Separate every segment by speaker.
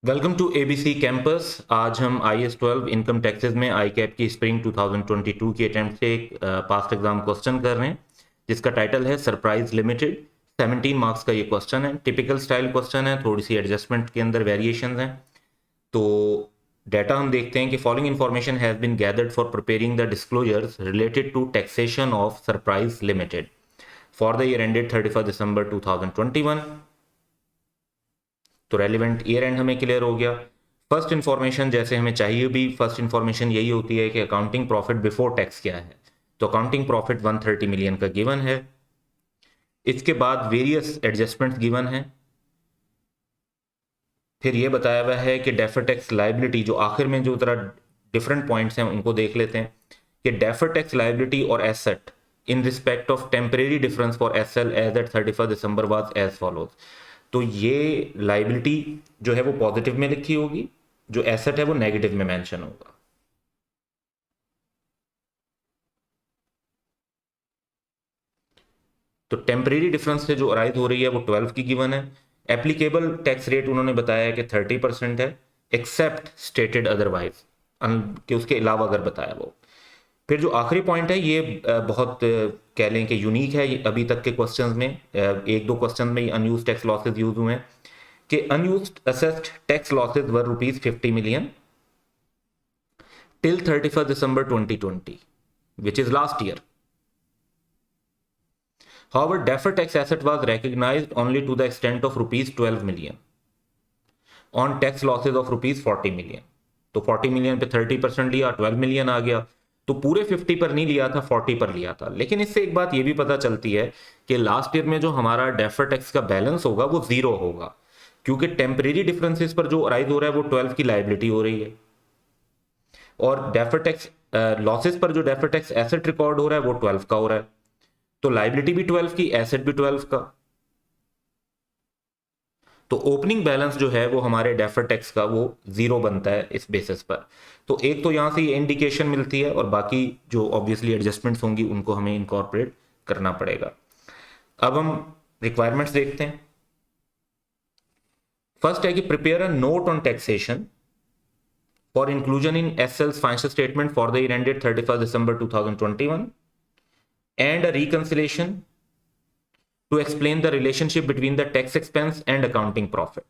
Speaker 1: Welcome to ABC campus. आज हम IS-12 income taxes में आई कैप की स्प्रिंग 2022 की अटेम्प्ट से एक पास्ट एग्जाम क्वेश्चन कर रहे हैं जिसका टाइटल है सरप्राइज लिमिटेड। 17 मार्क्स का ये क्वेश्चन है। टिपिकल स्टाइल क्वेश्चन है, थोड़ी सी एडजस्टमेंट के अंदर वेरिएशन हैं। तो डाटा हम देखते हैं कि following information has been gathered for preparing the disclosures related to taxation of surprise limited for the year ended 31 December 2021। तो रेलिवेंट ईयर एंड हमें क्लियर हो गया। फर्स्ट इन्फॉर्मेशन जैसे हमें चाहिए भी, फर्स्ट इन्फॉर्मेशन यही होती है कि अकाउंटिंग प्रॉफिट बिफोर टैक्स क्या है। तो अकाउंटिंग प्रॉफिट 130 मिलियन का गिवन है। इसके बाद वेरियस एडजस्टमेंट्स गिवन है। फिर ये बताया हुआ है कि डेफर टैक्स लाइबिलिटी, जो आखिर में जो तरह डिफरेंट पॉइंट्स हैं उनको देख लेते हैं कि डेफर टैक्स लाइबिलिटी और asset in respect of temporary difference for SL as at 31 December was as follows. तो ये लाइबिलिटी जो है वो पॉजिटिव में लिखी होगी, जो एसेट है वो नेगेटिव में मेंशन होगा। तो टेम्परेरी डिफरेंस से जो अराइज हो रही है वो 12 की गिवन है। एप्लीकेबल टैक्स रेट उन्होंने बताया है कि 30% है, एक्सेप्ट स्टेटेड अदरवाइज, कि उसके अलावा अगर बताया वो। फिर जो आखिरी पॉइंट है ये बहुत कह लें कि यूनिक है। ये अभी तक के क्वेश्चंस में एक दो क्वेश्चन में अनयूज टैक्स लॉसेज यूज हुए हैं कि unused assessed tax losses were ₹50 million till 31st December 2020, which is last year. However, deferred tax asset was recognized only to the extent of ₹12 million on tax losses of ₹40 million. तो 40 million पे 30% लिया, 12 million आ गया। तो पूरे 50 पर नहीं लिया था, 40 पर लिया था। लेकिन इससे एक बात ये भी पता चलती है कि लास्ट ईयर में जो हमारा डेफर टैक्स का बैलेंस होगा वो जीरो होगा, क्योंकि टेम्परेरी डिफरेंसेस पर जो अराइज हो रहा है वो 12 की लाइबिलिटी हो रही है, और डेफर टैक्स लॉसेस पर जो डेफर टैक्स एसेट रिकॉर्ड हो रहा है वो 12 का हो रहा है। तो लाइबिलिटी भी 12 की, एसेट भी 12 का। तो ओपनिंग बैलेंस जो है वो हमारे डेफर टैक्स का वो जीरो बनता है इस बेसिस पर। तो एक तो यहां से ये इंडिकेशन मिलती है, और बाकी जो ऑब्वियसली एडजस्टमेंट्स होंगी उनको हमें इनकॉर्पोरेट करना पड़ेगा। अब हम रिक्वायरमेंट्स देखते हैं। फर्स्ट है कि prepare a note on taxation for inclusion in SL's financial statement for the year ended 31st December 2021, and a reconciliation to explain the relationship between the tax expense and accounting profit.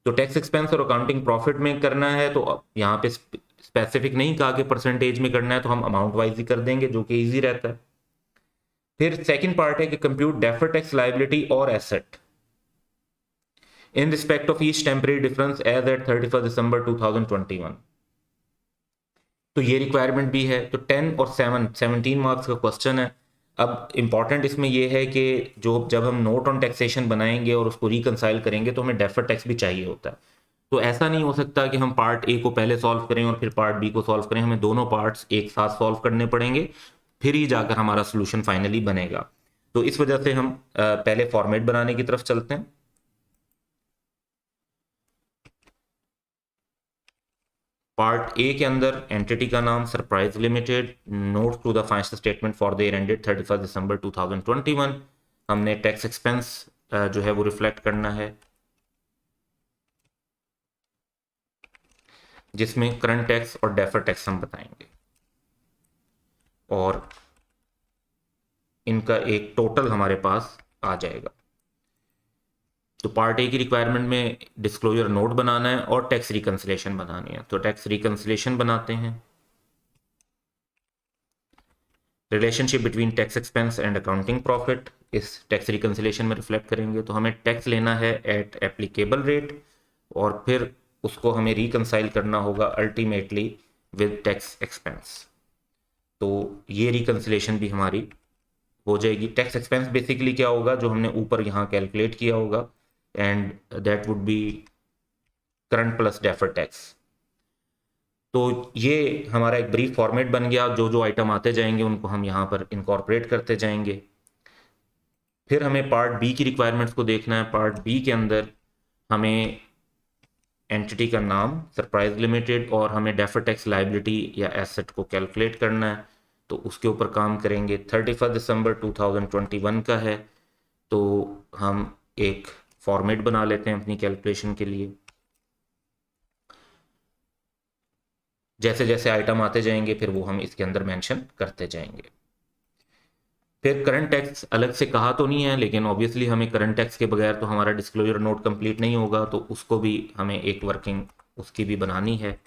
Speaker 1: तो tax expense और accounting profit में करना है, तो यहाँ पे specific नहीं कहा कि परसेंटेज में करना है, तो हम अमाउंट वाइज ही कर देंगे जो कि इजी रहता है। फिर सेकंड पार्ट है कि कंप्यूट डेफर टैक्स लाइबिलिटी और asset in respect of each temporary difference as at 31 December 2021। तो ये रिक्वायरमेंट भी है। तो 10 और 17 मार्क्स का क्वेश्चन है। अब इंपॉर्टेंट इसमें यह है कि जो जब हम नोट ऑन टैक्सेशन बनाएंगे और उसको रिकंसाइल करेंगे तो हमें डेफर टैक्स भी चाहिए होता है। तो ऐसा नहीं हो सकता कि हम पार्ट ए को पहले सॉल्व करें और फिर पार्ट बी को सॉल्व करें। हमें दोनों पार्ट्स एक साथ सॉल्व करने पड़ेंगे, फिर ही जाकर हमारा सोल्यूशन फाइनली बनेगा। तो इस वजह से हम पहले फॉर्मेट बनाने की तरफ चलते हैं। पार्ट ए के अंदर एंटिटी का नाम surprise limited, note to the financial statement for the year ended 31 December 2021। हमने टैक्स एक्सपेंस जो है वो रिफ्लेक्ट करना है, जिसमें करंट टैक्स और डेफर टैक्स हम बताएंगे, और इनका एक टोटल हमारे पास आ जाएगा। तो पार्ट ए की रिक्वायरमेंट में डिस्क्लोजर नोट बनाना है और टैक्स रिकंसिलेशन बनानी है। तो टैक्स रिकंसिलेशन बनाते हैं। Relationship between tax expense and accounting profit इस टैक्स रिकंसिलेशन में रिफ्लेक्ट करेंगे। तो हमें टैक्स लेना है एट एप्लीकेबल रेट, और फिर उसको हमें रिकंसाइल करना होगा अल्टीमेटली विद टैक्स एक्सपेंस। तो ये रिकंसिलेशन भी हमारी हो जाएगी। टैक्स एक्सपेंस बेसिकली क्या होगा, जो हमने ऊपर यहाँ कैलकुलेट किया होगा, and that would be current plus deferred tax. तो ये हमारा एक ब्रीफ फॉर्मेट बन गया। जो जो आइटम आते जाएंगे उनको हम यहाँ पर इनकॉर्पोरेट करते जाएंगे। फिर हमें पार्ट बी की रिक्वायरमेंट्स को देखना है। पार्ट बी के अंदर हमें एंटिटी का नाम सरप्राइज लिमिटेड और हमें डेफर टैक्स लाइबिलिटी या एसेट को कैलकुलेट करना है। तो उसके ऊपर काम करेंगे। 31 दिसंबर 2021 का है, तो हम एक फॉर्मेट बना लेते हैं अपनी कैलकुलेशन के लिए। जैसे जैसे आइटम आते जाएंगे फिर वो हम इसके अंदर मेंशन करते जाएंगे। फिर करंट टैक्स अलग से कहा तो नहीं है, लेकिन ऑब्वियसली हमें करंट टैक्स के बगैर तो हमारा डिस्क्लोजर नोट कंप्लीट नहीं होगा, तो उसको भी हमें एक वर्किंग उसकी भी बनानी है।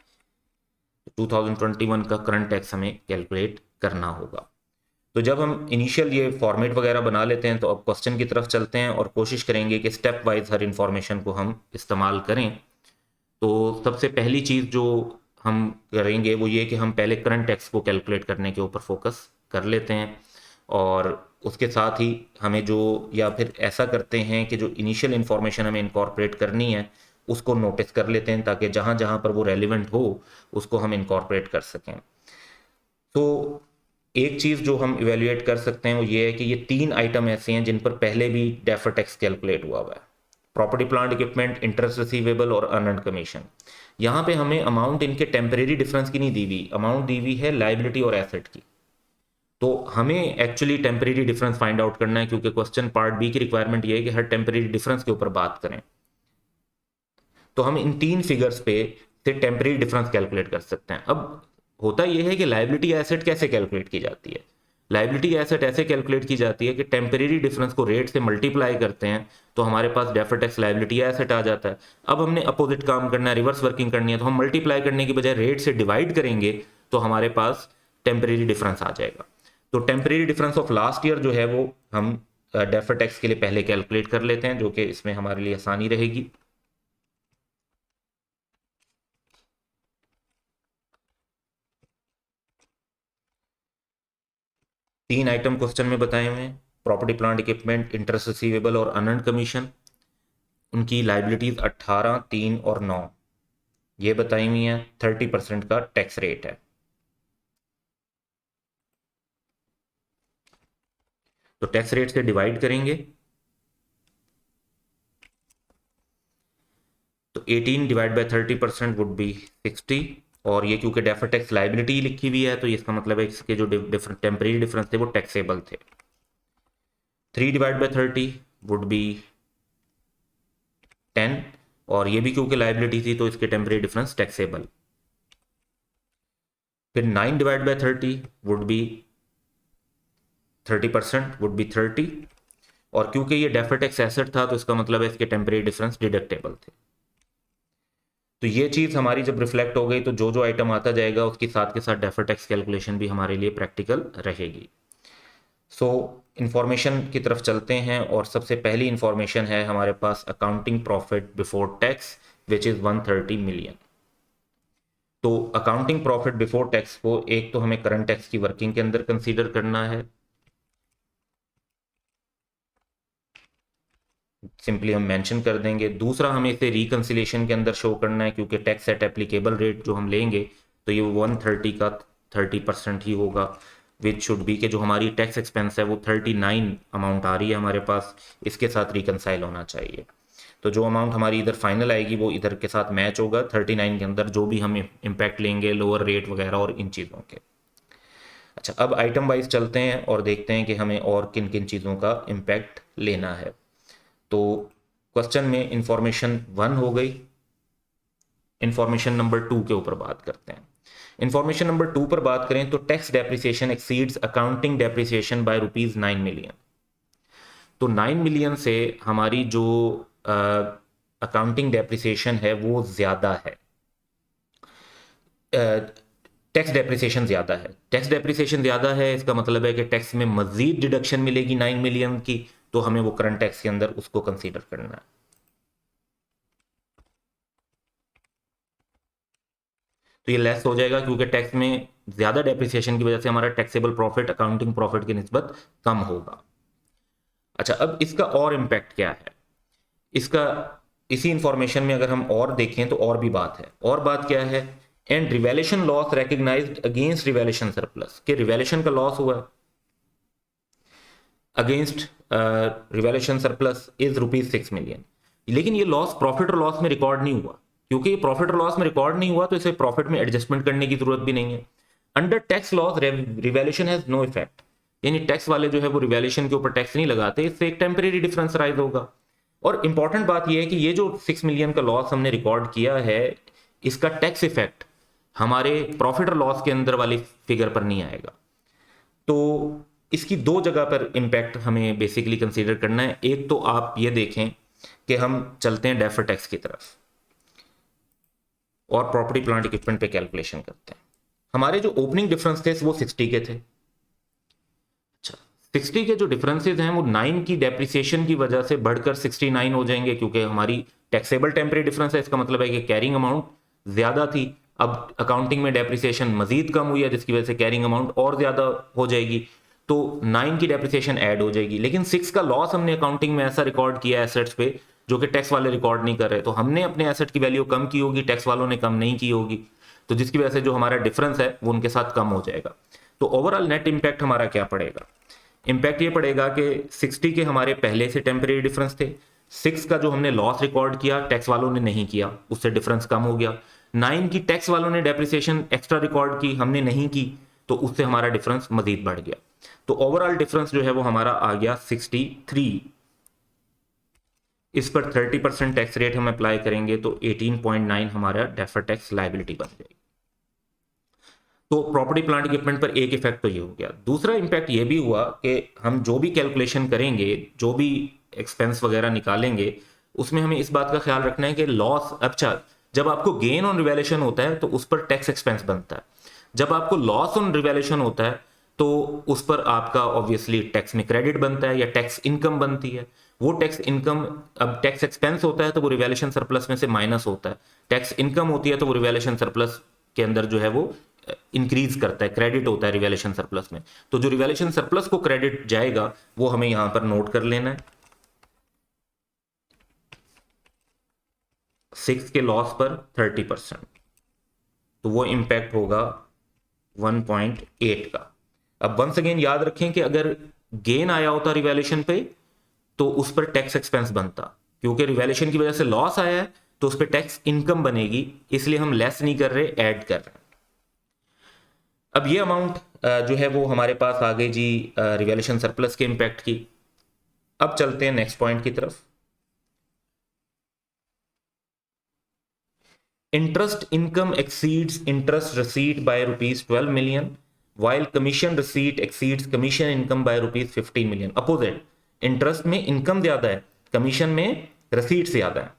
Speaker 1: 2021 का करंट टैक्स हमें कैलकुलेट करना होगा। तो जब हम इनिशियल ये फॉर्मेट वगैरह बना लेते हैं तो अब क्वेश्चन की तरफ चलते हैं और कोशिश करेंगे कि स्टेप वाइज हर इंफॉर्मेशन को हम इस्तेमाल करें। तो सबसे पहली चीज़ जो हम करेंगे वो ये कि हम पहले करंट टैक्स को कैलकुलेट करने के ऊपर फोकस कर लेते हैं, और उसके साथ ही हमें जो, या फिर ऐसा करते हैं कि जो इनिशियल इन्फॉर्मेशन हमें इनकॉर्पोरेट करनी है उसको नोटिस कर लेते हैं, ताकि जहाँ जहाँ पर वो रेलिवेंट हो उसको हम इनकॉर्पोरेट कर सकें। तो एक चीज़ जो हम इवेल्युएट कर सकते हैं वो ये है कि ये 3 आइटम ऐसे हैं जिन पर पहले भी डेफर टैक्स कैलकुलेट हुआ हुआ है। Property plant equipment, interest receivable और अर्नड कमीशन। यहाँ पे हमें अमाउंट इनके टेम्परेरी डिफरेंस की नहीं दी हुई, अमाउंट दी हुई है लाइबिलिटी और एसेट की। तो हमें actually temporary difference find out करना है, क्योंकि क्वेश्चन पार्ट बी की रिक्वायरमेंट ये है कि हर टेम्परेरी डिफरेंस के ऊपर बात करें। तो हम इन 3 फिगर्स पे से टेम्परेरी डिफरेंस कैलकुलेट कर सकते हैं। अब होता यह है कि लाइबिलिटी एसेट कैसे कैलकुलेट की जाती है। लाइबिलिटी एसेट ऐसे कैलकुलेट की जाती है कि टेम्परेरी डिफरेंस को रेट से मल्टीप्लाई करते हैं तो हमारे पास डेफर्ड टैक्स लाइबिलिटी एसेट आ जाता है। अब हमने अपोजिट काम करना है, रिवर्स वर्किंग करनी है, तो हम मल्टीप्लाई करने की बजाय रेट से डिवाइड करेंगे तो हमारे पास टेम्परेरी डिफरेंस आ जाएगा। तो temporary difference of last year जो है वो हम डेफर्ड टैक्स के लिए पहले कैलकुलेट कर लेते हैं, जो कि इसमें हमारे लिए आसानी रहेगी। तीन आइटम क्वेश्चन में बताए हुए हैं, property plant equipment, interest receivable और अर्नड कमीशन। उनकी लाइबिलिटीज 18, 3 और 9 ये बताई हुई हैं। 30% का टैक्स रेट है। तो टैक्स रेट से डिवाइड करेंगे तो 18 डिवाइड बाय 30% वुड बी 60। और ये क्योंकि डेफर टैक्स लाइबिलिटी लिखी हुई है तो इसका मतलब है इसके जो डिफरेंट टेम्परेरी डिफरेंस थे वो टैक्सेबल थे। 3 डिवाइड बाय 30 वुड बी 10, और ये भी क्योंकि लाइबिलिटी थी तो इसके टेम्परेरी डिफरेंस टैक्सेबल। फिर 9 divide by 30 would be 30% would be 30, और क्योंकि ये डेफर टैक्स एसेट था तो इसका मतलब है इसके टेम्परेरी डिफरेंस डिडक्टेबल थे। तो ये चीज़ हमारी जब रिफ्लेक्ट हो गई तो जो जो आइटम आता जाएगा उसके साथ के साथ डेफर टैक्स कैलकुलेशन भी हमारे लिए प्रैक्टिकल रहेगी। सो इंफॉर्मेशन की तरफ चलते हैं, और सबसे पहली इंफॉर्मेशन है हमारे पास accounting profit before tax which is 130 million. तो अकाउंटिंग प्रॉफिट बिफोर टैक्स को एक तो हमें करंट टैक्स की वर्किंग के अंदर कंसीडर करना है, सिंपली हम मेंशन कर देंगे। दूसरा हमें इसे रिकंसिलेशन के अंदर शो करना है, क्योंकि टैक्स एट एप्लीकेबल रेट जो हम लेंगे तो ये 130 का 30% ही होगा, विच शुड बी के जो हमारी टैक्स एक्सपेंस है वो 39 अमाउंट आ रही है हमारे पास, इसके साथ रिकनसाइल होना चाहिए। तो जो अमाउंट हमारी इधर फाइनल आएगी वो इधर के साथ मैच होगा 39 के अंदर, जो भी हम इम्पैक्ट लेंगे लोअर रेट वगैरह और इन चीज़ों के। अच्छा, अब आइटम वाइज चलते हैं और देखते हैं कि हमें और किन किन चीज़ों का इम्पैक्ट लेना है। तो क्वेश्चन में इंफॉर्मेशन 1 हो गई। इंफॉर्मेशन नंबर 2 के ऊपर बात करते हैं। इंफॉर्मेशन नंबर 2 पर बात करें तो tax depreciation exceeds accounting depreciation by ₹9 million. तो 9 मिलियन से हमारी जो अकाउंटिंग डेप्रिसिएशन है वो ज़्यादा है, टैक्स डेप्रिसिएशन ज़्यादा है। टैक्स डेप्रिसिएशन ज़्यादा है इसका मतलब है कि टैक्स में मज़ीद डिडक्शन मिलेगी 9 मिलियन की, तो हमें वो करंट टैक्स के अंदर उसको कंसीडर करना है। तो ये लेस हो जाएगा क्योंकि टैक्स में ज़्यादा डेप्रिसिएशन की वजह से हमारा टैक्सेबल प्रॉफिट अकाउंटिंग प्रॉफिट की निस्बत कम होगा। अच्छा, अब इसका और इम्पैक्ट क्या है इसका, इसी इंफॉर्मेशन में अगर हम और देखें तो और भी बात है। और बात क्या है, and revaluation loss recognised against revaluation surplus, कि रिवैल्यूएशन का लॉस हुआ against revaluation surplus is ₹6 million, लेकिन ये लॉस प्रॉफिट और लॉस में रिकॉर्ड नहीं हुआ। क्योंकि ये प्रॉफिट और लॉस में रिकॉर्ड नहीं हुआ तो इसे प्रॉफिट में एडजस्टमेंट करने की जरूरत भी नहीं है। Under tax laws revaluation has no effect, यानी टैक्स वाले जो है वो रिवैल्यूएशन के ऊपर टैक्स नहीं लगाते, इससे एक टेम्परेरी डिफरेंस राइज होगा। और इंपॉर्टेंट बात यह है कि ये जो 6 मिलियन का लॉस हमने रिकॉर्ड किया है इसका टैक्स इफेक्ट हमारे प्रॉफिट और लॉस के अंदर वाली फिगर पर नहीं आएगा। तो इसकी दो जगह पर इम्पैक्ट हमें बेसिकली कंसीडर करना है। एक तो आप ये देखें कि हम चलते हैं डेफर्ड टैक्स की तरफ और प्रॉपर्टी प्लांट इक्विपमेंट पे कैलकुलेशन करते हैं। हमारे जो ओपनिंग डिफरेंस थे वो 60 के थे। अच्छा, 60 के जो डिफरेंसेस हैं वो 9 की डेप्रिसिएशन की वजह से बढ़कर 69 हो जाएंगे, क्योंकि हमारी टैक्सेबल टेम्परेरी डिफरेंस है। इसका मतलब है कि कैरिंग अमाउंट ज्यादा थी, अब अकाउंटिंग में डेप्रिसिएशन मजीद कम हुई है, जिसकी वजह से कैरिंग अमाउंट और ज्यादा हो जाएगी, तो 9 की डेप्रिसिएशन ऐड हो जाएगी। लेकिन 6 का लॉस हमने अकाउंटिंग में ऐसा रिकॉर्ड किया एसेट्स पे जो कि टैक्स वाले रिकॉर्ड नहीं कर रहे, तो हमने अपने एसेट की वैल्यू कम की होगी, टैक्स वालों ने कम नहीं की होगी, तो जिसकी वजह से जो हमारा डिफरेंस है वो उनके साथ कम हो जाएगा। तो ओवरऑल नेट इंपैक्ट हमारा क्या पड़ेगा? इंपैक्ट ये पड़ेगा कि 60 के हमारे पहले से टेम्परेरी डिफरेंस थे, 6 का जो हमने लॉस रिकॉर्ड किया टैक्स वालों ने नहीं किया, उससे डिफरेंस कम हो गया। 9 की टैक्स वालों ने डेप्रिसिएशन एक्स्ट्रा रिकॉर्ड की, हमने नहीं की, तो उससे हमारा डिफरेंस मजीद बढ़ गया। तो ओवरऑल डिफरेंस जो है वो हमारा आ गया 63। इस पर 30% टैक्स रेट हम अप्लाई करेंगे तो 18.9 हमारा डेफर्ड टैक्स लायबिलिटी बन जाएगी। तो प्रॉपर्टी प्लांट इक्विपमेंट पर एक इफेक्ट तो ये हो गया। दूसरा इम्पैक्ट ये भी हुआ कि हम जो भी कैलकुलेशन करेंगे, जो भी एक्सपेंस वगैरह निकालेंगे, उसमें हमें इस बात का ख्याल रखना है कि लॉस, अच्छा जब आपको गेन ऑन रिवैल्यूएशन होता है तो उस पर टैक्स एक्सपेंस बनता है, जब आपको लॉस ऑन रिवैल्यूएशन होता है तो उस पर आपका ऑब्वियसली टैक्स में क्रेडिट बनता है या टैक्स इनकम बनती है। वो टैक्स इनकम, अब टैक्स एक्सपेंस होता है तो वो रिवैल्यूएशन सरप्लस में से माइनस होता है, टैक्स इनकम होती है तो वो रिवैल्यूएशन सरप्लस के अंदर जो है वो इंक्रीज करता है, क्रेडिट होता है रिवैल्यूएशन सरप्लस में। तो जो रिवैल्यूएशन सरप्लस को क्रेडिट जाएगा वो हमें यहां पर नोट कर लेना है। 6 के लॉस पर 30%, तो वो इंपैक्ट होगा 1.8 का। अब वंस अगेन याद रखें कि अगर गेन आया होता रिवैल्यूएशन पे तो उस पर टैक्स एक्सपेंस बनता, क्योंकि रिवैल्यूएशन की वजह से लॉस आया है तो उस पर टैक्स इनकम बनेगी, इसलिए हम लेस नहीं कर रहे, ऐड कर रहे हैं। अब ये अमाउंट जो है वो हमारे पास आ गई जी रिवैल्यूएशन सरप्लस के इंपैक्ट की। अब चलते हैं नेक्स्ट पॉइंट की तरफ। Interest income exceeds interest receipt by ₹12 million while commission receipt exceeds commission income by ₹15 million। Opposite, interest में इनकम ज्यादा है, कमीशन में रिसीट ज्यादा है।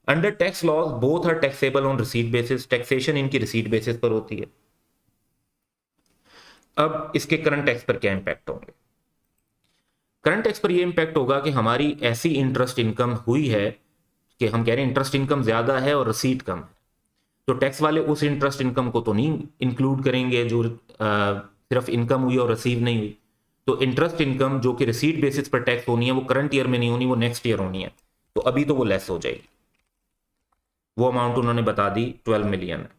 Speaker 1: Under tax laws both are taxable on receipt basis, taxation इनकी receipt basis पर होती है। अब इसके करंट टैक्स पर क्या इंपैक्ट होंगे? करंट टैक्स पर यह इंपैक्ट होगा कि हमारी ऐसी इंटरेस्ट इनकम हुई है कि हम कह रहे हैं इंटरेस्ट इनकम ज्यादा है और रिसीट कम है, तो टैक्स वाले उस इंटरेस्ट इनकम को तो नहीं इंक्लूड करेंगे जो सिर्फ इनकम हुई और रिसीव नहीं हुई। तो इंटरेस्ट इनकम जो कि रिसीट बेसिस पर टैक्स होनी है वो करंट ईयर में नहीं होनी, वो नेक्स्ट ईयर होनी है, तो अभी तो वो लेस हो जाएगी। वो अमाउंट उन्होंने बता दी 12 मिलियन है।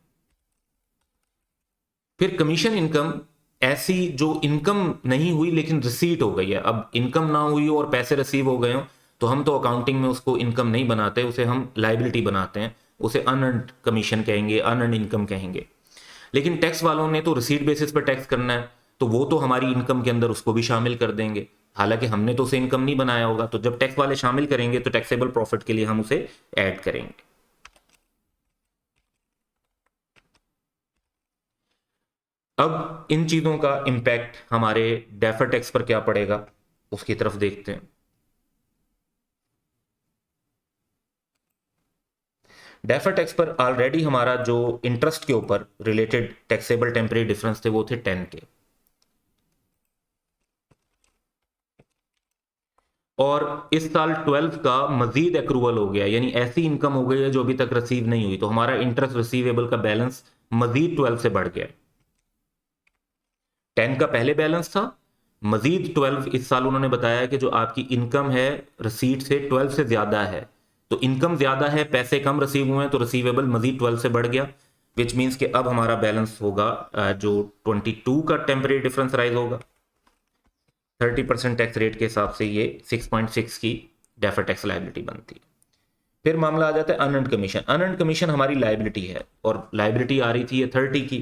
Speaker 1: फिर कमीशन इनकम, ऐसी जो इनकम नहीं हुई लेकिन रिसीट हो गई है। अब इनकम ना हुई हो और पैसे रिसीव हो गए हो तो हम तो अकाउंटिंग में उसको इनकम नहीं बनाते, उसे हम लायबिलिटी बनाते हैं, उसे अनअर्न्ड कमीशन कहेंगे, अनअर्न्ड इनकम कहेंगे। लेकिन टैक्स वालों ने तो रिसीट बेसिस पर टैक्स करना है, तो वो तो हमारी इनकम के अंदर उसको भी शामिल कर देंगे, हालांकि हमने तो उसे इनकम नहीं बनाया होगा। तो जब टैक्स वाले शामिल करेंगे तो टैक्सेबल प्रॉफिट के लिए हम उसे ऐड करेंगे। अब इन चीजों का इंपैक्ट हमारे डेफर्ड टैक्स पर क्या पड़ेगा उसकी तरफ देखते हैं। डेफर्ड टैक्स पर ऑलरेडी हमारा जो इंटरेस्ट के ऊपर रिलेटेड टैक्सेबल टेम्परेरी डिफरेंस थे वो थे 10 के, और इस साल 12 का मजीद एक्रूवल हो गया, यानी ऐसी इनकम हो गई है जो अभी तक रिसीव नहीं हुई, तो हमारा इंटरेस्ट रिसीवेबल का बैलेंस मजीद 12 से बढ़ गया। 10 का पहले बैलेंस था, मजीद 12 इस साल उन्होंने बताया कि जो आपकी इनकम है रिसीट से 12 से ज्यादा है, तो इनकम ज्यादा है, पैसे कम रिसीव हुए हैं, तो रिसीवेबल मजीद 12 से बढ़ गया, विच मीन्स कि अब हमारा बैलेंस होगा जो 22 का टेम्परेरी डिफरेंस राइज होगा। 30% टैक्स रेट के हिसाब से ये 6.6 की डेफर्ड टैक्स लायबिलिटी बनती है। फिर मामला आ जाता है अनअर्न्ड कमीशन। अनअर्न्ड कमीशन हमारी लायबिलिटी है और लायबिलिटी आ रही थी ये 30 की,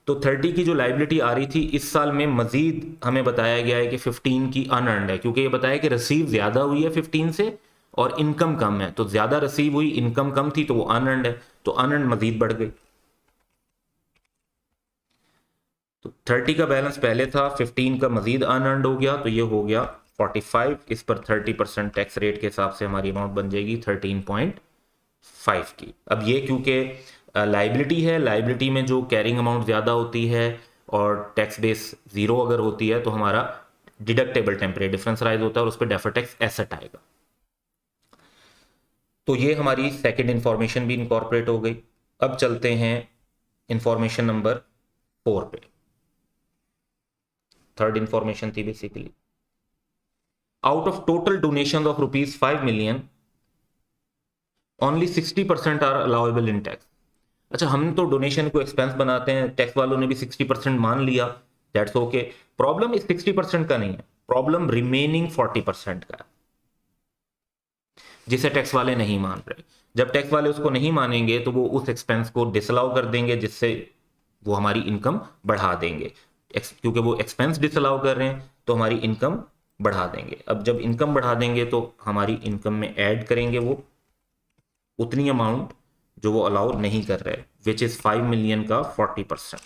Speaker 1: तो 30 की जो लायबिलिटी आ रही थी इस साल में मजीद हमें बताया गया है कि 15 की अनअर्न्ड है, क्योंकि ये बताया कि रिसीव ज्यादा हुई है 15 से और इनकम कम है, तो ज्यादा रिसीव हुई, इनकम कम थी, तो वो अनअर्न्ड है, तो अनअर्न्ड मजीद बढ़ गई। तो 30 का बैलेंस पहले था, 15 का मजीद अनअर्न्ड हो गया, तो ये हो गया 45। इस पर 30% टैक्स रेट के हिसाब से हमारी अमाउंट बन जाएगी 13.5 की। अब ये क्योंकि लाइबिलिटी है, लाइबिलिटी में जो कैरिंग अमाउंट ज़्यादा होती है और टैक्स बेस ज़ीरो अगर होती है तो हमारा डिडक्टेबल टेम्परेरी डिफरेंस राइज होता है और उस पर डेफर टैक्स एसेट आएगा। तो ये हमारी सेकंड इंफॉर्मेशन भी इनकॉर्पोरेट हो गई। अब चलते हैं इंफॉर्मेशन नंबर 4 पे। थर्ड इंफॉर्मेशन थी basically, out of total donation of ₹5 million only 60% are allowable in tax. अच्छा, हम तो डोनेशन को एक्सपेंस बनाते हैं, टैक्स वालों ने भी 60% मान लिया, दैट्स ओके। प्रॉब्लम इस 60% का नहीं है, प्रॉब्लम रिमेनिंग 40% का है, जिसे टैक्स वाले नहीं मान रहे। जब टैक्स वाले उसको नहीं मानेंगे तो वो उस एक्सपेंस को डिसअलाउ कर देंगे, जिससे वो हमारी इनकम बढ़ा देंगे। क्योंकि वो एक्सपेंस डिसअलाउ कर रहे हैं तो हमारी इनकम बढ़ा देंगे। अब जब इनकम बढ़ा देंगे तो हमारी इनकम में ऐड करेंगे वो उतनी अमाउंट जो वो अलाउ नहीं कर रहे, विच इज 5 मिलियन का 40%।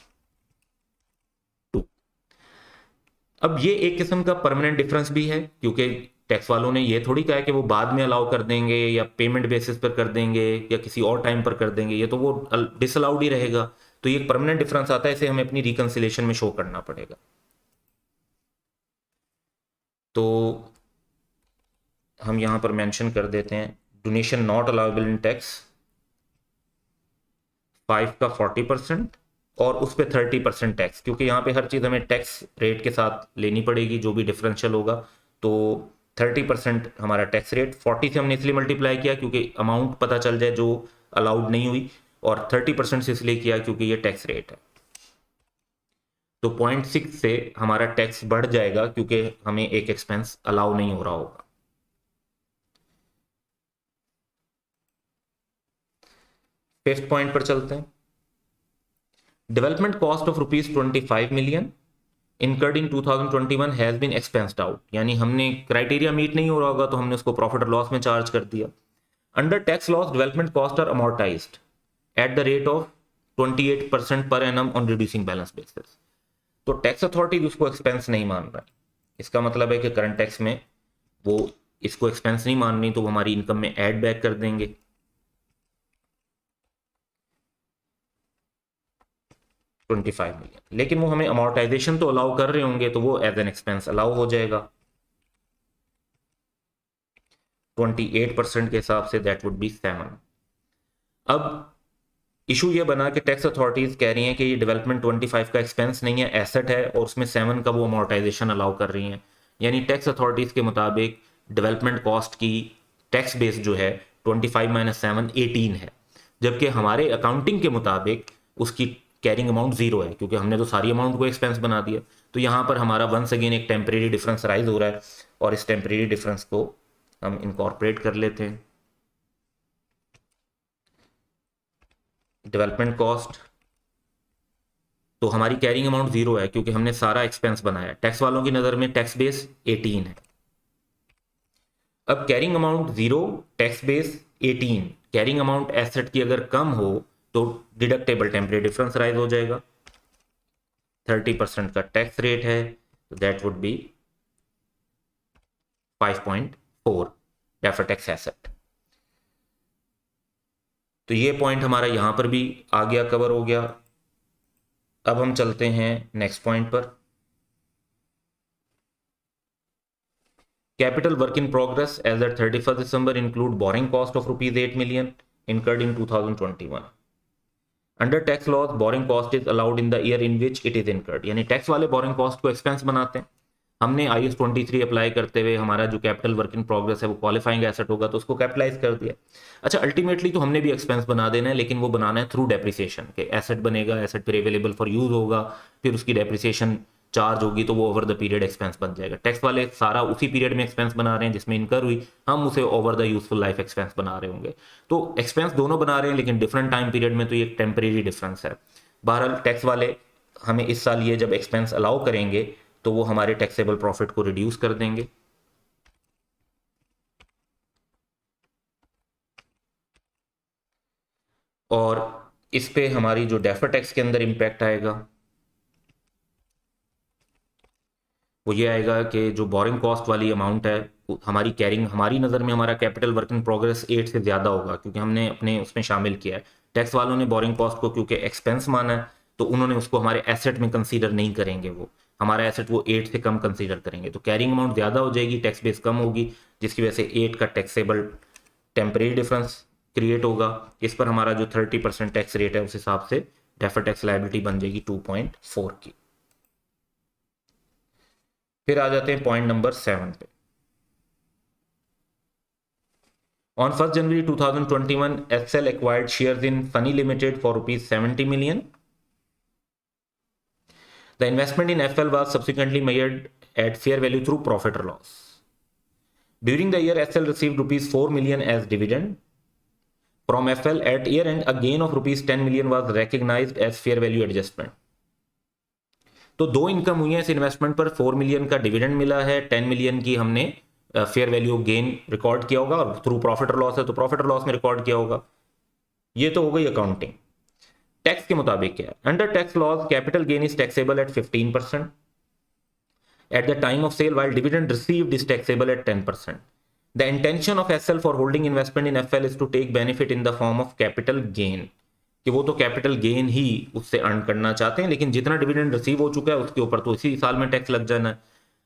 Speaker 1: अब ये एक किस्म का परमानेंट डिफरेंस भी है, क्योंकि टैक्स वालों ने ये थोड़ी कहा कि वो बाद में अलाउ कर देंगे या पेमेंट बेसिस पर कर देंगे या किसी और टाइम पर कर देंगे, ये तो वो डिसअलाउड ही रहेगा। तो ये एक परमानेंट डिफरेंस आता है, इसे हमें अपनी रिकंसिलेशन में शो करना पड़ेगा। तो हम यहां पर मेंशन कर देते हैं donation not allowable in tax 5 का 40% और उस पर 30% टैक्स, क्योंकि यहाँ पे हर चीज़ हमें टैक्स रेट के साथ लेनी पड़ेगी जो भी डिफरेंशियल होगा। तो 30% हमारा टैक्स रेट, 40 से हमने इसलिए मल्टीप्लाई किया क्योंकि अमाउंट पता चल जाए जो अलाउड नहीं हुई, और 30% से इसलिए किया क्योंकि ये टैक्स रेट है। तो 0.6 से हमारा टैक्स बढ़ जाएगा क्योंकि हमें एक एक्सपेंस अलाउ नहीं हो रहा होगा। फिफ्थ पॉइंट पर चलते हैं। Development cost of ₹25 million incurred in 2021 has been expensed out, यानी हमने क्राइटेरिया मीट नहीं हो रहा होगा तो हमने उसको प्रॉफिट और लॉस में चार्ज कर दिया। Under tax laws development cost are amortised at the rate of 28% per annum on reducing balance basis. तो टैक्स अथॉरिटी उसको एक्सपेंस नहीं मान रहा है, इसका मतलब है कि करंट टैक्स में वो इसको एक्सपेंस नहीं मान रही, तो वो हमारी इनकम में ऐड बैक कर देंगे 25 मिलियन, लेकिन वो हमें अमोर्टाइजेशन तो अलाउ कर रहे होंगे तो वो एज एन एक्सपेंस अलाउ हो जाएगा 28% के हिसाब से, दैट वुड बी 7। अब इशू ये बना कि टैक्स अथॉरिटीज कह रही हैं कि ये डेवलपमेंट 25 का एक्सपेंस नहीं है, एसेट है, और उसमें 7 का वो अमोर्टाइजेशन अलाउ कर रही हैं। यानी टैक्स अथॉरिटीज के मुताबिक डेवलपमेंट कॉस्ट की टैक्स बेस जो है 25 माइनस 7 18 है, जबकि हमारे अकाउंटिंग के मुताबिक उसकी कैरिंग अमाउंट जीरो है, क्योंकि हमने तो सारी अमाउंट को एक्सपेंस बना दिया। तो यहाँ पर हमारा वंस अगेन एक टेम्परेरी डिफरेंस राइज हो रहा है, और इस टेम्परेरी डिफरेंस को हम इनकॉर्पोरेट कर लेते हैं। डेवलपमेंट कॉस्ट, तो हमारी कैरिंग अमाउंट जीरो है क्योंकि हमने सारा एक्सपेंस बनाया। टैक्स वालों की नज़र में टैक्स बेस 18 है। अब carrying amount zero, tax base 18, carrying amount asset की अगर कम हो तो डिडक्टेबल टेम्परेरी डिफरेंस राइज हो जाएगा। 30% का टैक्स रेट है, तो that would be 5.4 defer tax asset. तो ये पॉइंट हमारा यहां पर भी आ गया, कवर हो गया। अब हम चलते हैं नेक्स्ट पॉइंट पर। Capital work in progress as at 31 December include borrowing cost of ₹8 million incurred in 2021. Under tax laws borrowing cost is allowed in the year in which it is incurred, यानी tax वाले borrowing cost को expense बनाते हैं। हमने IAS 23 apply करते हुए हमारा जो कैपिटल वर्क इन प्रोग्रेस है वो क्वालिफाइंग एसेट होगा तो उसको कैपिटलाइज कर दिया। अच्छा, अल्टीमेटली तो हमने भी एक्सपेंस बना देना है, लेकिन वो बनाना है थ्रू डेप्रिसिएशन के। एसेट बनेगा, एसेट फिर अवेलेबल फॉर यूज होगा, फिर उसकी डेप्रिसिएशन चार्ज होगी, तो वो ओवर द पीरियड एक्सपेंस बन जाएगा। टैक्स वाले सारा उसी पीरियड में एक्सपेंस बना रहे हैं जिसमें इनकर हुई, हम उसे over the useful life expense बना रहे होंगे। तो एक्सपेंस दोनों बना रहे हैं लेकिन डिफरेंट टाइम पीरियड में, तो ये एक टेम्परेरी डिफरेंस है। बहरहाल टैक्स वाले हमें इस साल ये जब एक्सपेंस अलाउ करेंगे तो वो हमारे टैक्सेबल प्रॉफिट को रिड्यूस कर देंगे। और इस पे हमारी जो डेफर टैक्स के अंदर इंपैक्ट आएगा वो ये आएगा कि जो बोरिंग कॉस्ट वाली अमाउंट है हमारी कैरिंग, हमारी नज़र में हमारा कैपिटल वर्क इन प्रोग्रेस 8 से ज़्यादा होगा क्योंकि हमने अपने उसमें शामिल किया है। टैक्स वालों ने बोरिंग कॉस्ट को क्योंकि एक्सपेंस माना है तो उन्होंने उसको हमारे एसेट में कंसीडर नहीं करेंगे, वो हमारा एसेट वो 8 से कम कंसीडर करेंगे, तो कैरिंग अमाउंट ज़्यादा हो जाएगी, टैक्स बेस कम होगी, जिसकी वजह से 8 का टैक्सेबल टेम्परेरी डिफरेंस क्रिएट होगा। इस पर हमारा जो 30% टैक्स रेट है उस हिसाब से डेफर्ड टैक्स लायबिलिटी बन जाएगी 2.4 की। फिर आ जाते हैं पॉइंट नंबर 7 पे। On 1st January 2021, Excel acquired shares in Funny Limited for rupees 70 million. The investment in FL was subsequently measured at fair value through profit or loss. During the year, SL received rupees 4 million as dividend from FL. At year end, a gain of rupees 10 million was recognized as fair value adjustment. तो दो income हुई है इस investment पर, 4 million का dividend मिला है, 10 million की हमने फेयर वैल्यू गेन रिकॉर्ड किया होगा, और थ्रू प्रॉफिट और लॉस है तो प्रॉफिट और लॉस में रिकॉर्ड किया होगा। ये तो हो गई अकाउंटिंग। टैक्स के मुताबिक क्या है? Under tax laws capital gain is taxable at 15%। At the time of sale, while dividend received is taxable at 10%. The intention of SL for holding investment in FL is to take benefit in the form of capital gain, कि वो तो capital gain ही उससे earn करना चाहते हैं, लेकिन जितना dividend receive हो चुका है उसके ऊपर तो इसी साल में टैक्स लग जाना है।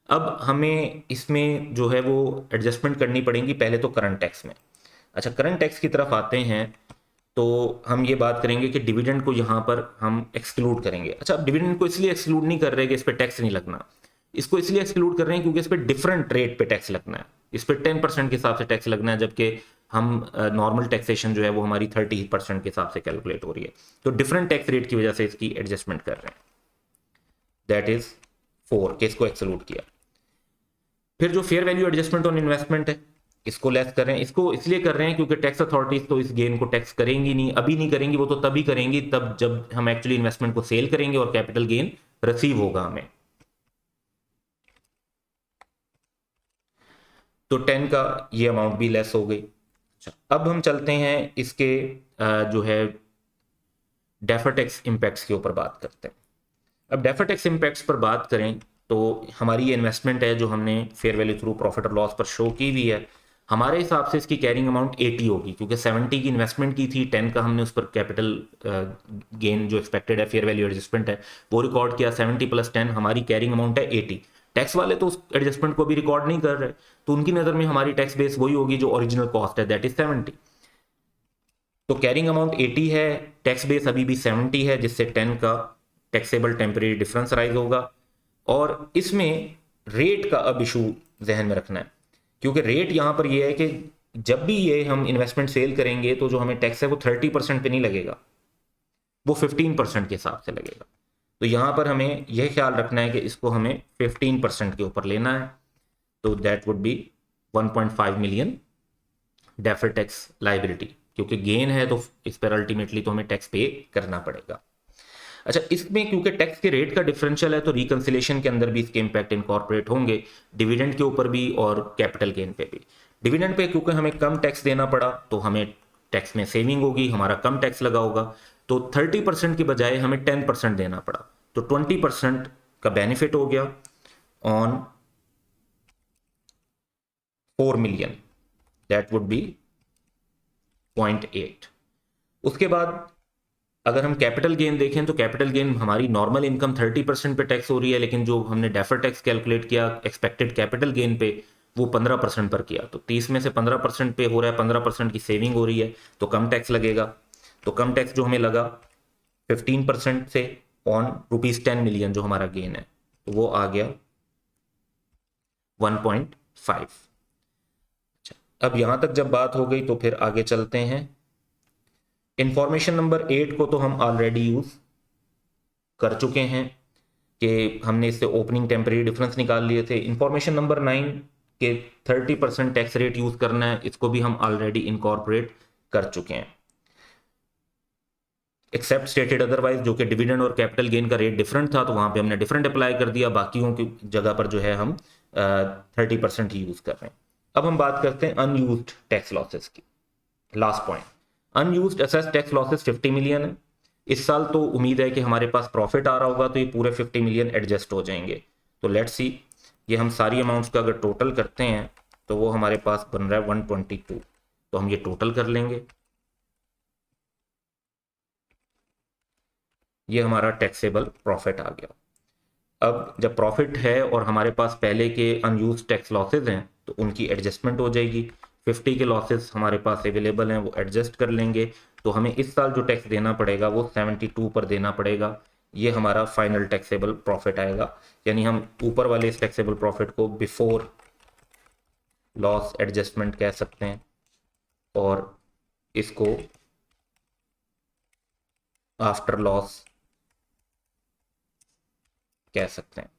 Speaker 1: अब हमें इसमें जो है वो एडजस्टमेंट करनी पड़ेगी, पहले तो करंट टैक्स में। अच्छा, करंट टैक्स की तरफ आते हैं तो हम ये बात करेंगे कि डिविडेंड को यहाँ पर हम एक्सक्लूड करेंगे। अच्छा, अब डिविडेंड को इसलिए एक्सक्लूड नहीं कर रहे कि इस पर टैक्स नहीं लगना, इसको इसलिए एक्सक्लूड कर रहे हैं क्योंकि इस पर डिफरेंट रेट पे टैक्स लगना है, इस पर 10% के हिसाब से टैक्स लगना है, जबकि हम नॉर्मल टैक्सेशन जो है वो हमारी 30% के हिसाब से कैलकुलेट हो रही है, तो डिफरेंट टैक्स रेट की वजह से इसकी एडजस्टमेंट कर रहे हैं। दैट इज 4 के इसको एक्सक्लूड किया। फिर जो fair value adjustment on investment है इसको लेस कर रहे हैं, इसको इसलिए कर रहे हैं क्योंकि टैक्स अथॉरिटीज तो इस गेन को टैक्स करेंगी नहीं, अभी नहीं करेंगी, वो तो तभी करेंगी तब जब हम एक्चुअली इन्वेस्टमेंट को सेल करेंगे और कैपिटल गेन रिसीव होगा हमें। तो 10 का ये अमाउंट भी लेस हो गई। अच्छा, अब हम चलते हैं इसके जो है डेफर्ड टैक्स इम्पैक्ट्स के ऊपर बात करते हैं। अब डेफर्ड टैक्स इम्पैक्ट्स पर बात करें तो हमारी ये इन्वेस्टमेंट है जो हमने फेयर वैल्यू थ्रू प्रॉफिट और लॉस पर शो की हुई है, हमारे हिसाब से इसकी कैरिंग अमाउंट 80 होगी, क्योंकि 70 की इन्वेस्टमेंट की थी, 10 का हमने उस पर कैपिटल गेन जो एक्सपेक्टेड है फेयर वैल्यू एडजस्टमेंट है वो रिकॉर्ड किया, 70 + 10 हमारी कैरिंग अमाउंट है 80। टैक्स वाले तो उस एडजस्टमेंट को भी रिकॉर्ड नहीं कर रहे, तो उनकी नज़र में हमारी टैक्स बेस वही होगी जो ओरिजिनल कॉस्ट है, दैट इज 70। तो कैरिंग अमाउंट 80 है, टैक्स बेस अभी भी 70 है, जिससे 10 का टैक्सेबल टेम्परेरी डिफरेंस राइज होगा। और इसमें रेट का अब इशू जहन में रखना है, क्योंकि रेट यहाँ पर यह है कि जब भी ये हम इन्वेस्टमेंट सेल करेंगे तो जो हमें टैक्स है वो 30% पे नहीं लगेगा, वो 15% के हिसाब से लगेगा। तो यहाँ पर हमें यह ख्याल रखना है कि इसको हमें 15% के ऊपर लेना है, तो that would be 1.5 million deferred tax liability, क्योंकि गेन है तो इस पर अल्टीमेटली तो हमें टैक्स पे करना पड़ेगा। अच्छा, इसमें क्योंकि टैक्स के रेट का डिफरेंशियल है तो रिकंसिलेशन के अंदर भी इसके इंपैक्ट इनकॉर्पोरेट होंगे, डिविडेंड के ऊपर भी और कैपिटल गेन पे भी। डिविडेंड पे क्योंकि हमें कम टैक्स देना पड़ा तो हमें टैक्स में सेविंग होगी, हमारा कम टैक्स लगा होगा, तो 30% की बजाय हमें 10% देना पड़ा, तो 20% का बेनिफिट हो गया on 4 million, that would be 0.8। उसके बाद अगर हम कैपिटल गेन देखें तो कैपिटल गेन हमारी नॉर्मल इनकम 30% पे टैक्स हो रही है, लेकिन जो हमने डेफर्ड टैक्स कैलकुलेट किया एक्सपेक्टेड कैपिटल गेन पे वो 15% पर किया, तो 30 में से 15% पे हो रहा है, 15% की सेविंग हो रही है तो कम टैक्स लगेगा। तो कम टैक्स जो हमें लगा 15% से ऑन ₹10 मिलियन जो हमारा गेन है, तो वो आ गया 1.5। अच्छा, अब यहां तक जब बात हो गई तो फिर आगे चलते हैं। इंफॉर्मेशन नंबर 8 को तो हम ऑलरेडी यूज कर चुके हैं कि हमने इससे ओपनिंग टेम्परेरी डिफरेंस निकाल लिए थे। इंफॉर्मेशन नंबर 9 के 30% टैक्स रेट यूज करना है, इसको भी हम ऑलरेडी इनकॉर्पोरेट कर चुके हैं। एक्सेप्ट स्टेटेड अदरवाइज, जो कि डिविडेंड और कैपिटल गेन का रेट डिफरेंट था तो वहां पे हमने डिफरेंट अप्लाई कर दिया, बाकियों की जगह पर जो है हम 30% ही यूज कर रहे हैं। अब हम बात करते हैं अनयूज्ड टैक्स लॉसेस की। Last point, unused assess tax losses 50 million है। इस साल तो उम्मीद है कि हमारे पास प्रॉफिट आ रहा होगा तो ये पूरे 50 मिलियन एडजस्ट हो जाएंगे। तो लेट्स सी, ये हम सारी अमाउंट्स का अगर टोटल करते हैं तो वो हमारे पास बन रहा है 122। तो हम ये टोटल कर लेंगे, ये हमारा टैक्सेबल प्रॉफिट आ गया। अब जब प्रॉफिट है और हमारे पास पहले के अनयूज टैक्स लॉसेज हैं तो उनकी एडजस्टमेंट हो जाएगी। 50 के लॉसेस हमारे पास अवेलेबल हैं, वो एडजस्ट कर लेंगे। तो हमें इस साल जो टैक्स देना पड़ेगा वो 72 पर देना पड़ेगा। ये हमारा फाइनल टैक्सेबल प्रॉफिट आएगा, यानी हम ऊपर वाले इस टैक्सेबल प्रॉफिट को बिफोर लॉस एडजस्टमेंट कह सकते हैं और इसको आफ्टर लॉस कह सकते हैं।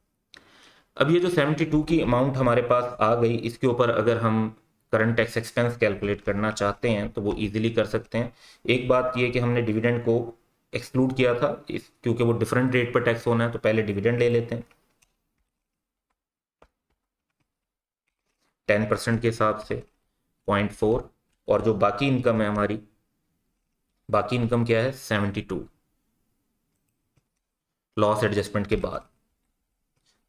Speaker 1: अब ये जो 72 की अमाउंट हमारे पास आ गई, इसके ऊपर अगर हम करंट टैक्स एक्सपेंस कैलकुलेट करना चाहते हैं तो वो इजीली कर सकते हैं। एक बात ये कि हमने डिविडेंड को एक्सक्लूड किया था क्योंकि वो डिफरेंट रेट पर टैक्स होना है, तो पहले डिविडेंड ले लेते हैं 10% के हिसाब से 0.4, और जो बाकी इनकम है हमारी, बाकी इनकम क्या है 72 लॉस एडजस्टमेंट के बाद,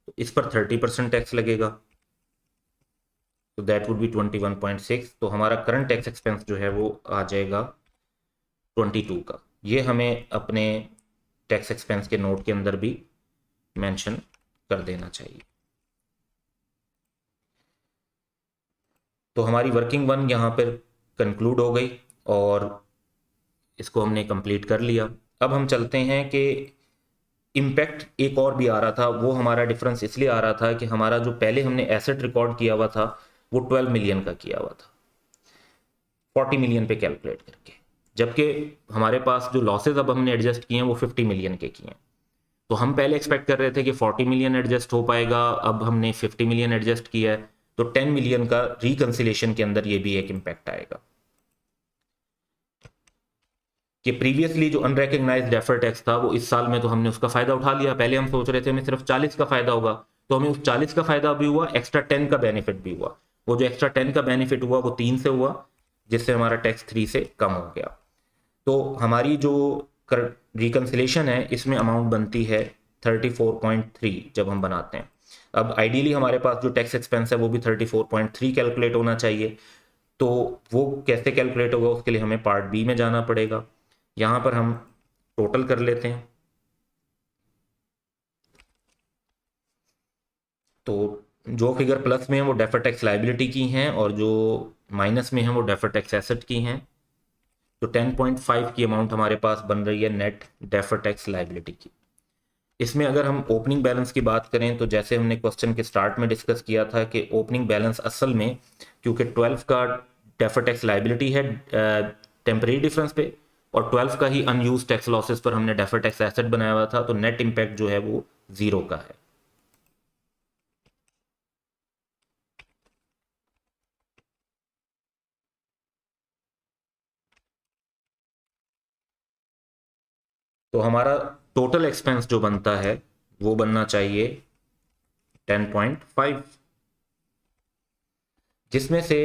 Speaker 1: तो इस पर 30% टैक्स लगेगा, तो दैट वुड बी 21.6। तो हमारा करंट टैक्स एक्सपेंस जो है वो आ जाएगा 22 का। ये हमें अपने टैक्स एक्सपेंस के नोट के अंदर भी मेंशन कर देना चाहिए। तो हमारी वर्किंग वन यहाँ पर कंक्लूड हो गई और इसको हमने कंप्लीट कर लिया। अब हम चलते हैं कि इम्पैक्ट एक और भी आ रहा था। वो हमारा डिफरेंस इसलिए आ रहा था कि हमारा जो पहले हमने एसेट रिकॉर्ड किया हुआ था वो 12 मिलियन का किया हुआ था 40 मिलियन पे कैलकुलेट करके, जबकि हमारे पास जो लॉसेज अब हमने एडजस्ट किए हैं वो 50 मिलियन के किए हैं। तो हम पहले एक्सपेक्ट कर रहे थे कि 40 मिलियन एडजस्ट हो पाएगा, अब हमने 50 मिलियन एडजस्ट किया है, तो 10 मिलियन का रिकंसिलेशन के अंदर ये भी एक इम्पैक्ट आएगा कि प्रीवियसली जो अनरेकग्नाइज्ड डेफर्ड टैक्स था वो इस साल में तो हमने उसका फायदा उठा लिया। पहले हम सोच रहे थे हमें सिर्फ 40 का फायदा होगा, तो हमें उस 40 का फायदा भी हुआ, एक्स्ट्रा 10 का बेनिफिट भी हुआ। वो जो एक्स्ट्रा 10 का बेनिफिट हुआ वो 3 से हुआ, जिससे हमारा टैक्स 3 से कम हो गया। तो हमारी जो रिकंसिलेशन है इसमें अमाउंट बनती है 34.3 जब हम बनाते हैं। अब आइडियली हमारे पास जो टैक्स एक्सपेंस है वो भी 34.3 कैलकुलेट होना चाहिए। तो वो कैसे कैलकुलेट होगा, उसके लिए हमें पार्ट बी में जाना पड़ेगा। यहाँ पर हम टोटल कर लेते हैं। तो जो फिगर प्लस में है वो डेफर्ड टैक्स लायबिलिटी की हैं और जो माइनस में है वो डेफर्ड टैक्स एसेट की हैं। तो 10.5 की अमाउंट हमारे पास बन रही है नेट डेफर्ड टैक्स लायबिलिटी की। इसमें अगर हम ओपनिंग बैलेंस की बात करें तो जैसे हमने क्वेश्चन के स्टार्ट में डिस्कस किया था कि ओपनिंग बैलेंस असल में, क्योंकि 12 का डेफर्ड टैक्स लायबिलिटी है टेम्परेरी डिफरेंस पे और 12 का ही अनयूज टैक्स लॉसेस पर हमने डेफर्ड टैक्स एसेट बनाया हुआ था, तो नेट इम्पैक्ट जो है वो 0 का है। तो हमारा टोटल एक्सपेंस जो बनता है वो बनना चाहिए 10.5, जिसमें से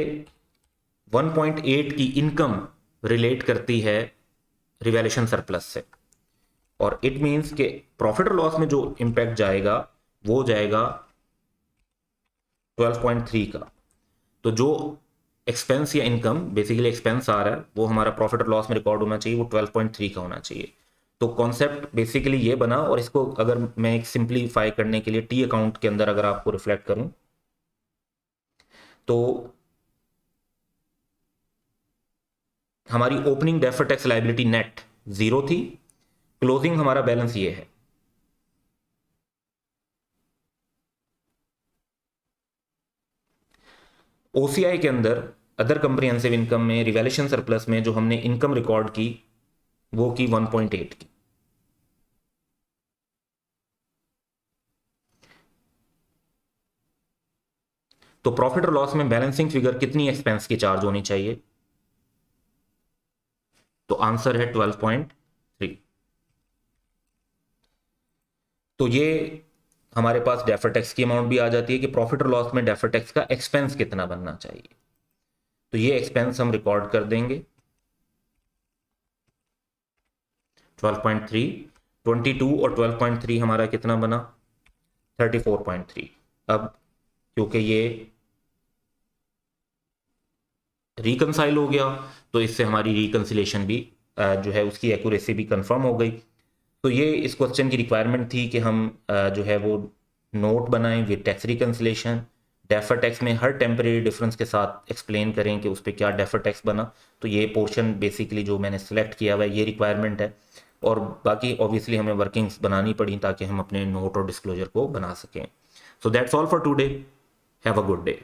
Speaker 1: 1.8 की इनकम रिलेट करती है रिवैल्यूएशन सरप्लस से, और इट मींस के प्रॉफिट और लॉस में जो इंपैक्ट जाएगा वो जाएगा 12.3 का। तो जो एक्सपेंस या इनकम, बेसिकली एक्सपेंस आ रहा है, वो हमारा प्रॉफिट और लॉस में रिकॉर्ड होना चाहिए, वो 12.3 का होना चाहिए। तो कॉन्सेप्ट बेसिकली ये बना, और इसको अगर मैं एक सिंप्लीफाई करने के लिए टी अकाउंट के अंदर अगर आपको रिफ्लेक्ट करूं तो हमारी opening deferred tax liability net 0 थी, क्लोजिंग हमारा बैलेंस ये है। ओसीआई के अंदर अदर कंप्रिहेंसिव इनकम में रिवैल्यूएशन सरप्लस में जो हमने इनकम रिकॉर्ड की वो की 1.8 की। तो प्रॉफिट और लॉस में बैलेंसिंग फिगर कितनी एक्सपेंस की चार्ज होनी चाहिए? तो आंसर है 12.3। तो ये हमारे पास डेफर्ड टैक्स की अमाउंट भी आ जाती है कि प्रॉफिट और लॉस में डेफर्ड टैक्स का एक्सपेंस कितना बनना चाहिए। तो ये एक्सपेंस हम रिकॉर्ड कर देंगे 12.3, 22 और 12.3 हमारा कितना बना 34.3। अब क्योंकि ये रिकंसाइल हो गया, तो इससे हमारी रिकंसिलेशन भी जो है उसकी एक्यूरेसी भी कंफर्म हो गई। तो ये इस क्वेश्चन की रिक्वायरमेंट थी कि हम जो है वो नोट बनाएं with tax reconciliation, defer tax में हर टेम्परेरी डिफरेंस के साथ एक्सप्लेन करें कि उस पर क्या डेफर टैक्स बना। तो ये पोर्शन बेसिकली जो मैंने सेलेक्ट किया हुआ है ये रिक्वायरमेंट है, और बाकी ऑब्वियसली हमें वर्किंग्स बनानी पड़ी ताकि हम अपने नोट और डिस्क्लोजर को बना सकें। So that's all for today, have a good day.